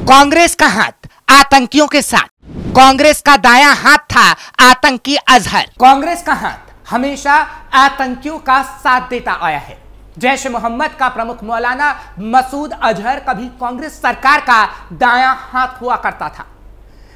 कांग्रेस का हाथ आतंकियों के साथ। कांग्रेस का दायां हाथ था आतंकी अजहर। कांग्रेस का हाथ हमेशा आतंकियों का साथ देता आया है। जैश ए मोहम्मद का प्रमुख मौलाना मसूद अजहर कभी कांग्रेस सरकार का दायां हाथ हुआ करता था।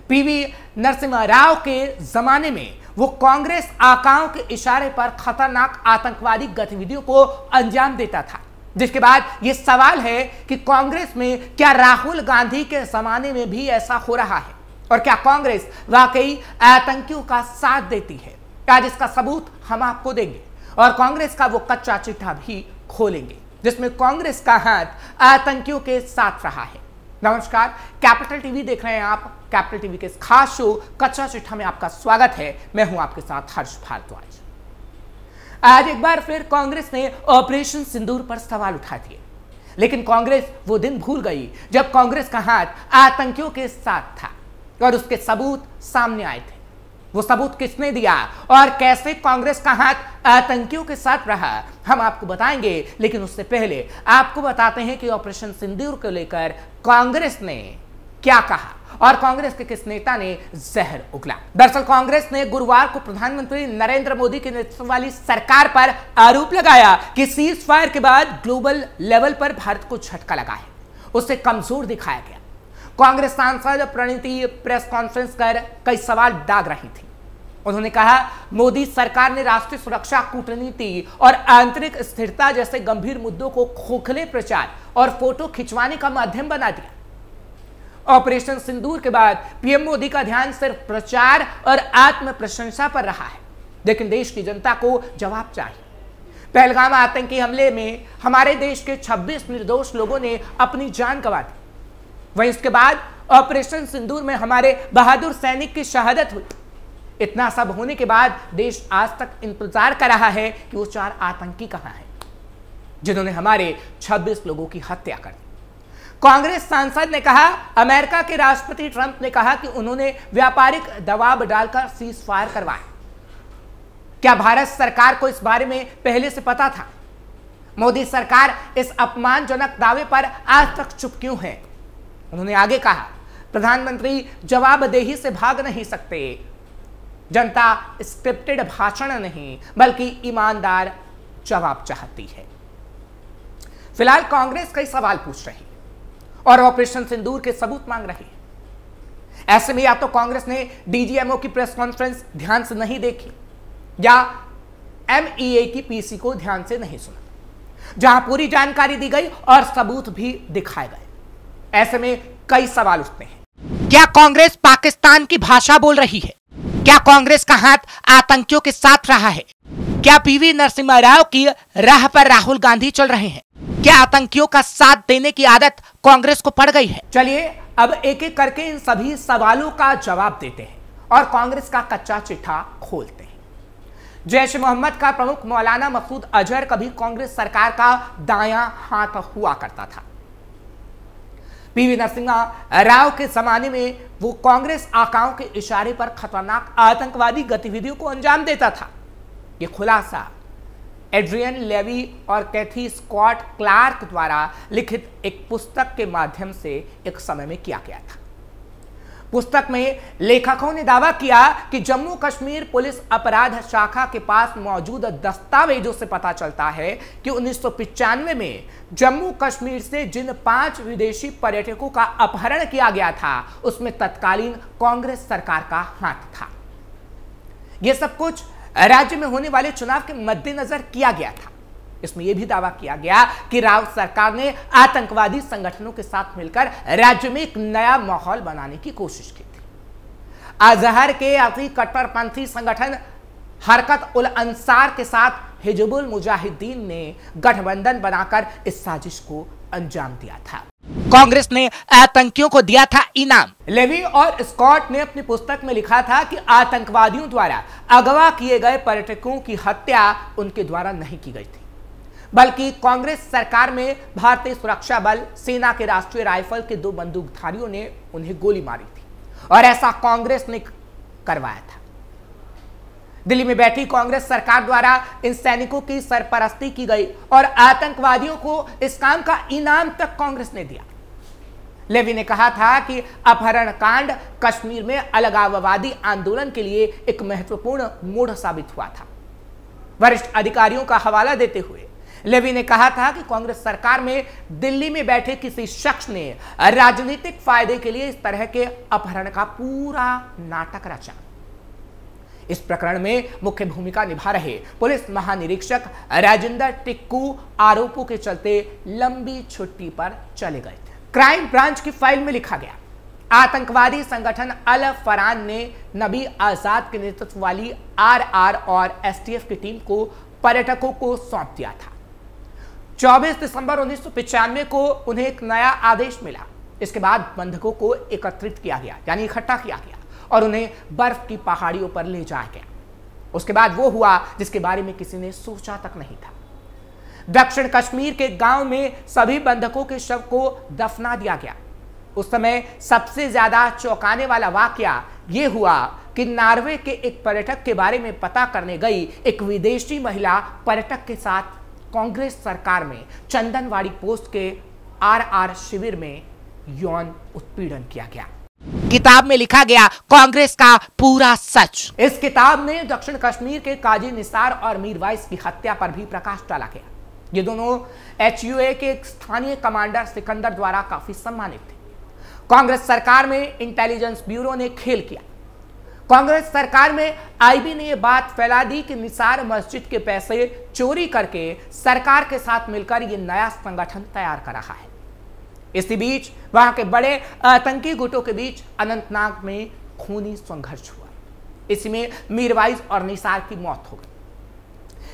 पीवी नरसिम्हा राव के जमाने में वो कांग्रेस आकाओं के इशारे पर खतरनाक आतंकवादी गतिविधियों को अंजाम देता था। जिसके बाद ये सवाल है कि कांग्रेस में क्या राहुल गांधी के जमाने में भी ऐसा हो रहा है और क्या कांग्रेस वाकई आतंकियों का साथ देती है? आज इसका सबूत हम आपको देंगे और कांग्रेस का वो कच्चा चिट्ठा भी खोलेंगे जिसमें कांग्रेस का हाथ आतंकियों के साथ रहा है। नमस्कार, कैपिटल टीवी देख रहे हैं आप। कैपिटल टीवी के इस खास शो कच्चा चिट्ठा में आपका स्वागत है। मैं हूं आपके साथ हर्ष भारद्वाज। आज एक बार फिर कांग्रेस ने ऑपरेशन सिंदूर पर सवाल उठा दिए, लेकिन कांग्रेस वो दिन भूल गई जब कांग्रेस का हाथ आतंकियों के साथ था और उसके सबूत सामने आए थे। वो सबूत किसने दिया और कैसे कांग्रेस का हाथ आतंकियों के साथ रहा, हम आपको बताएंगे। लेकिन उससे पहले आपको बताते हैं कि ऑपरेशन सिंदूर को लेकर कांग्रेस ने क्या कहा और कांग्रेस के किस नेता ने जहर उगला। दरअसल कांग्रेस ने गुरुवार को प्रधानमंत्री नरेंद्र मोदी के नेतृत्व वाली सरकार पर आरोप लगाया कि सीज फायर के बाद ग्लोबल लेवल पर भारत को झटका लगा है, उसे कमजोर दिखाया गया। कांग्रेस सांसद प्रणीति प्रेस कॉन्फ्रेंस कर कई सवाल दाग रही थी। उन्होंने कहा, मोदी सरकार ने राष्ट्रीय सुरक्षा, कूटनीति और आंतरिक स्थिरता जैसे गंभीर मुद्दों को खोखले प्रचार और फोटो खिंचवाने का माध्यम बना दिया। ऑपरेशन सिंदूर के बाद पीएम मोदी का ध्यान सिर्फ प्रचार और आत्म प्रशंसा पर रहा है, लेकिन देश की जनता को जवाब चाहिए। पहलगाम आतंकी हमले में हमारे देश के 26 निर्दोष लोगों ने अपनी जान गंवा दी। वहीं उसके बाद ऑपरेशन सिंदूर में हमारे बहादुर सैनिक की शहादत हुई। इतना सब होने के बाद देश आज तक इंतजार कर रहा है कि वो 4 आतंकी कहां हैं जिन्होंने हमारे 26 लोगों की हत्या कर दी। कांग्रेस सांसद ने कहा, अमेरिका के राष्ट्रपति ट्रंप ने कहा कि उन्होंने व्यापारिक दबाव डालकर सीज फायर करवाया। क्या भारत सरकार को इस बारे में पहले से पता था? मोदी सरकार इस अपमानजनक दावे पर आज तक चुप क्यों है? उन्होंने आगे कहा, प्रधानमंत्री जवाबदेही से भाग नहीं सकते। जनता स्क्रिप्टेड भाषण नहीं बल्कि ईमानदार जवाब चाहती है। फिलहाल कांग्रेस कई सवाल पूछ रही है और ऑपरेशन सिंदूर के सबूत मांग रही है। ऐसे में या तो कांग्रेस ने डीजीएमओ की प्रेस कॉन्फ्रेंस ध्यान से नहीं देखी या एमईए की पीसी को ध्यान से नहीं सुना, जहां पूरी जानकारी दी गई और सबूत भी दिखाए गए। ऐसे में कई सवाल उठते हैं। क्या कांग्रेस पाकिस्तान की भाषा बोल रही है? क्या कांग्रेस का हाथ आतंकियों के साथ रहा है? क्या पीवी नरसिम्हा राव की राह पर राहुल गांधी चल रहे हैं? क्या आतंकियों का साथ देने की आदत कांग्रेस को पड़ गई है? चलिए अब एक एक करके इन सभी सवालों का जवाब देते हैं और कांग्रेस का कच्चा चिट्ठा खोलते हैं। जैश ए मोहम्मद का प्रमुख मौलाना मसूद अजहर कभी कांग्रेस सरकार का दायां हाथ हुआ करता था। पीवी नरसिम्हा राव के जमाने में वो कांग्रेस आकाओं के इशारे पर खतरनाक आतंकवादी गतिविधियों को अंजाम देता था। ये खुलासा एड्रियन लेवी और कैथी स्कॉट क्लार्क द्वारा लिखित एक पुस्तक के माध्यम से एक समय में किया गया था। पुस्तक में लेखकों ने दावा किया कि जम्मू कश्मीर पुलिस अपराध शाखा के पास मौजूद दस्तावेजों से पता चलता है कि 1995 में जम्मू कश्मीर से जिन 5 विदेशी पर्यटकों का अपहरण किया गया था उसमें तत्कालीन कांग्रेस सरकार का हाथ था। यह सब कुछ राज्य में होने वाले चुनाव के मद्देनजर किया गया था। इसमें यह भी दावा किया गया कि राव सरकार ने आतंकवादी संगठनों के साथ मिलकर राज्य में एक नया माहौल बनाने की कोशिश की थी। अजहर के अति कट्टरपंथी संगठन हरकत उल अंसार के साथ हिजबुल मुजाहिदीन ने गठबंधन बनाकर इस साजिश को अंजाम दिया था। कांग्रेस ने आतंकियों को दिया था इनाम। लेवी और स्कॉट ने अपनी पुस्तक में लिखा था कि आतंकवादियों द्वारा अगवा किए गए पर्यटकों की हत्या उनके द्वारा नहीं की गई थी, बल्कि कांग्रेस सरकार में भारतीय सुरक्षा बल सेना के राष्ट्रीय राइफल के 2 बंदूकधारियों ने उन्हें गोली मारी थी और ऐसा कांग्रेस ने करवाया था। दिल्ली में बैठी कांग्रेस सरकार द्वारा इन सैनिकों की सरपरस्ती की गई और आतंकवादियों को इस काम का इनाम तक कांग्रेस ने दिया। लेवी ने कहा था कि अपहरण कांड कश्मीर में अलगाववादी आंदोलन के लिए एक महत्वपूर्ण मोड़ साबित हुआ था। वरिष्ठ अधिकारियों का हवाला देते हुए लेवी ने कहा था कि कांग्रेस सरकार में दिल्ली में बैठे किसी शख्स ने राजनीतिक फायदे के लिए इस तरह के अपहरण का पूरा नाटक रचा। इस प्रकरण में मुख्य भूमिका निभा रहे पुलिस महानिरीक्षक राजेंद्र टिक्कू आरोपों के चलते लंबी छुट्टी पर चले गए थे। क्राइम ब्रांच की फाइल में लिखा गया, आतंकवादी संगठन अल फरान ने नबी आजाद के नेतृत्व वाली आरआर और एसटीएफ की टीम को पर्यटकों को सौंप दिया था। 24 दिसंबर 1995 को उन्हें एक नया आदेश मिला। इसके बाद बंधकों को एकत्रित किया गया, यानी इकट्ठा किया गया और उन्हें बर्फ की पहाड़ियों पर ले जाया गया। उसके बाद वो हुआ जिसके बारे में किसी ने सोचा तक नहीं था। दक्षिण कश्मीर के गांव में सभी बंधकों के शव को दफना दिया गया। उस समय सबसे ज्यादा चौंकाने वाला वाकया यह हुआ कि नॉर्वे के एक पर्यटक के बारे में पता करने गई एक विदेशी महिला पर्यटक के साथ कांग्रेस सरकार में चंदनवाड़ी पोस्ट के आरआर शिविर में यौन उत्पीड़न किया गया। किताब में लिखा गया कांग्रेस का पूरा सच। इस किताब में दक्षिण कश्मीर के काजी निसार और मीरवाइस की हत्या पर भी प्रकाश डाला गया। ये दोनों एचयूए के एक स्थानीय कमांडर सिकंदर द्वारा काफी सम्मानित थे। कांग्रेस सरकार में इंटेलिजेंस ब्यूरो ने खेल किया। कांग्रेस सरकार में आईबी ने यह बात फैला दी कि निसार मस्जिद के पैसे चोरी करके सरकार के साथ मिलकर यह नया संगठन तैयार कर रहा है। इसी बीच वहां के बड़े आतंकी गुटों के बीच अनंतनाग में खूनी संघर्ष हुआ। इसमें मीरवाइज और निसार की मौत हो गई।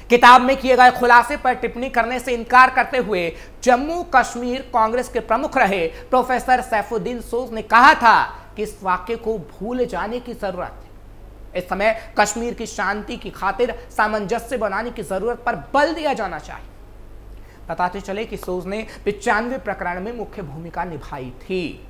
किताब में किए गए खुलासे पर टिप्पणी करने से इनकार करते हुए जम्मू कश्मीर कांग्रेस के प्रमुख रहे प्रोफेसर सैफुद्दीन सोज ने कहा था कि इस वाक्य को भूल जाने की जरूरत है। इस समय कश्मीर की शांति की खातिर सामंजस्य बनाने की जरूरत पर बल दिया जाना चाहिए। बताते चले कि सोज ने 95 प्रकरण में मुख्य भूमिका निभाई थी।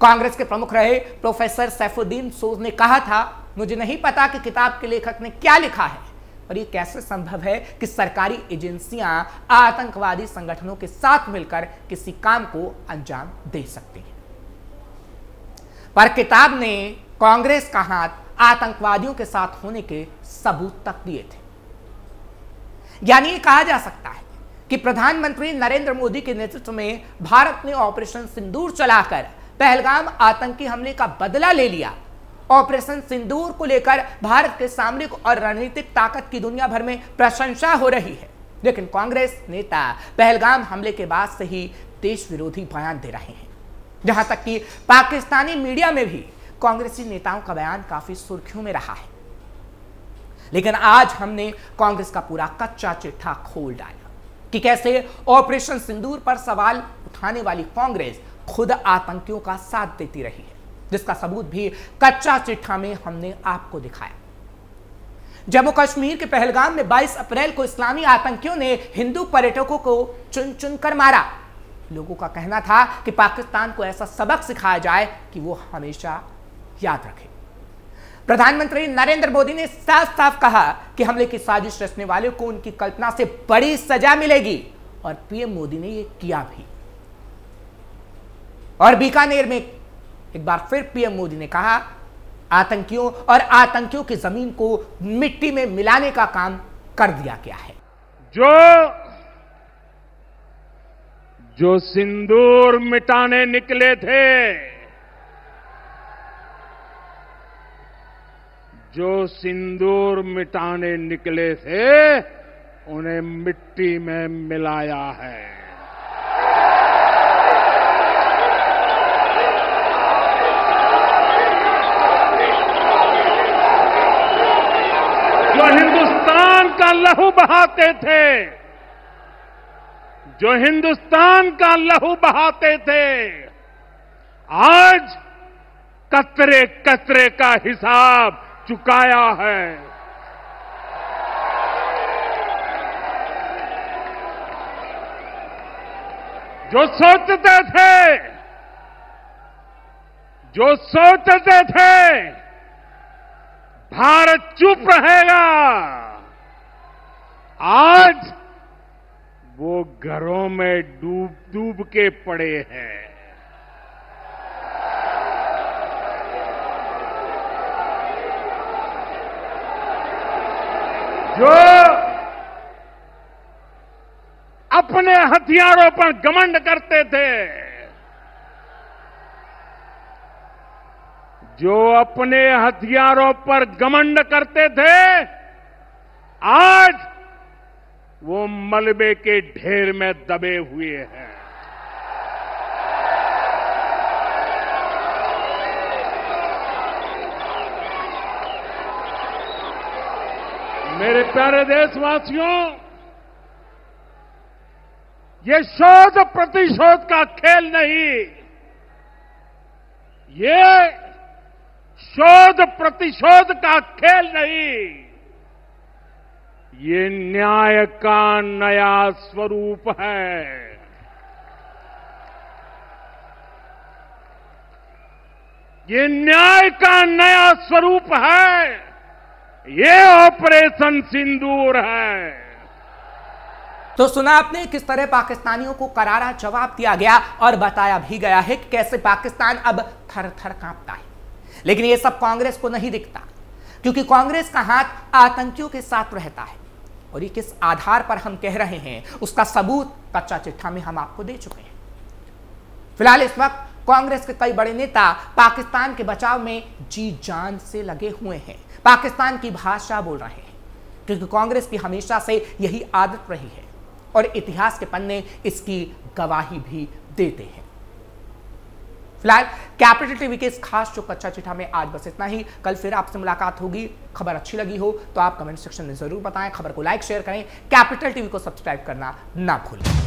कांग्रेस के प्रमुख रहे प्रोफेसर सैफुद्दीन सोज ने कहा था, मुझे नहीं पता कि किताब के लेखक ने क्या लिखा है और ये कैसे संभव है कि सरकारी एजेंसियां आतंकवादी संगठनों के साथ मिलकर किसी काम को अंजाम दे सकती हैं। पर किताब ने कांग्रेस का हाथ आतंकवादियों के साथ होने के सबूत तक दिए थे। यानी ये कहा जा सकता है कि प्रधानमंत्री नरेंद्र मोदी के नेतृत्व में भारत ने ऑपरेशन सिंदूर चलाकर पहलगाम आतंकी हमले का बदला ले लिया। ऑपरेशन सिंदूर को लेकर भारत के सामरिक और रणनीतिक ताकत की दुनिया भर में प्रशंसा हो रही है, लेकिन कांग्रेस नेता पहलगाम हमले के बाद से ही देश विरोधी बयान दे रहे हैं। जहां तक कि पाकिस्तानी मीडिया में भी कांग्रेसी नेताओं का बयान काफी सुर्खियों में रहा है। लेकिन आज हमने कांग्रेस का पूरा कच्चा चिट्ठा खोल डाला कि कैसे ऑपरेशन सिंदूर पर सवाल उठाने वाली कांग्रेस खुद आतंकियों का साथ देती रही है, जिसका सबूत भी कच्चा चिट्ठा में हमने आपको दिखाया। जम्मू कश्मीर के पहलगाम में 22 अप्रैल को इस्लामी आतंकियों ने हिंदू पर्यटकों को चुन चुन कर मारा। लोगों का कहना था कि पाकिस्तान को ऐसा सबक सिखाया जाए कि वो हमेशा याद रखे। प्रधानमंत्री नरेंद्र मोदी ने साफ साफ कहा कि हमले की साजिश रचने वाले को उनकी कल्पना से बड़ी सजा मिलेगी और पीएम मोदी ने यह किया भी। और बीकानेर में एक बार फिर पीएम मोदी ने कहा, आतंकियों और आतंकियों की जमीन को मिट्टी में मिलाने का काम कर दिया गया है। जो सिंदूर मिटाने निकले थे, जो सिंदूर मिटाने निकले थे, उन्हें मिट्टी में मिलाया है। जो हिंदुस्तान का लहू बहाते थे, जो हिंदुस्तान का लहू बहाते थे, आज कतरे कतरे का हिसाब चुकाया है। जो सोचते थे भारत चुप रहेगा, आज वो घरों में डूब डूब के पड़े हैं। जो अपने हथियारों पर घमंड करते थे, जो अपने हथियारों पर घमंड करते थे, आज वो मलबे के ढेर में दबे हुए हैं। मेरे प्यारे देशवासियों, ये शोध प्रतिशोध का खेल नहीं, ये शोध प्रतिशोध का खेल नहीं, ये न्याय का नया स्वरूप है। ये न्याय का नया स्वरूप है। ये ऑपरेशन सिंदूर है। तो सुना आपने किस तरह पाकिस्तानियों को करारा जवाब दिया गया और बताया भी गया है कि कैसे पाकिस्तान अब थर थर कांपता है। लेकिन यह सब कांग्रेस को नहीं दिखता, क्योंकि कांग्रेस का हाथ आतंकियों के साथ रहता है। और ये किस आधार पर हम कह रहे हैं, उसका सबूत कच्चा चिट्ठा में हम आपको दे चुके हैं। फिलहाल इस वक्त कांग्रेस के कई बड़े नेता पाकिस्तान के बचाव में जी जान से लगे हुए हैं, पाकिस्तान की भाषा बोल रहे हैं, क्योंकि कांग्रेस की हमेशा से यही आदत रही है और इतिहास के पन्ने इसकी गवाही भी देते हैं। फिलहाल कैपिटल टीवी के इस खास जो कच्चा चिट्ठा में आज बस इतना ही। कल फिर आपसे मुलाकात होगी। खबर अच्छी लगी हो तो आप कमेंट सेक्शन में जरूर बताएं। खबर को लाइक शेयर करें। कैपिटल टीवी को सब्सक्राइब करना ना भूलें।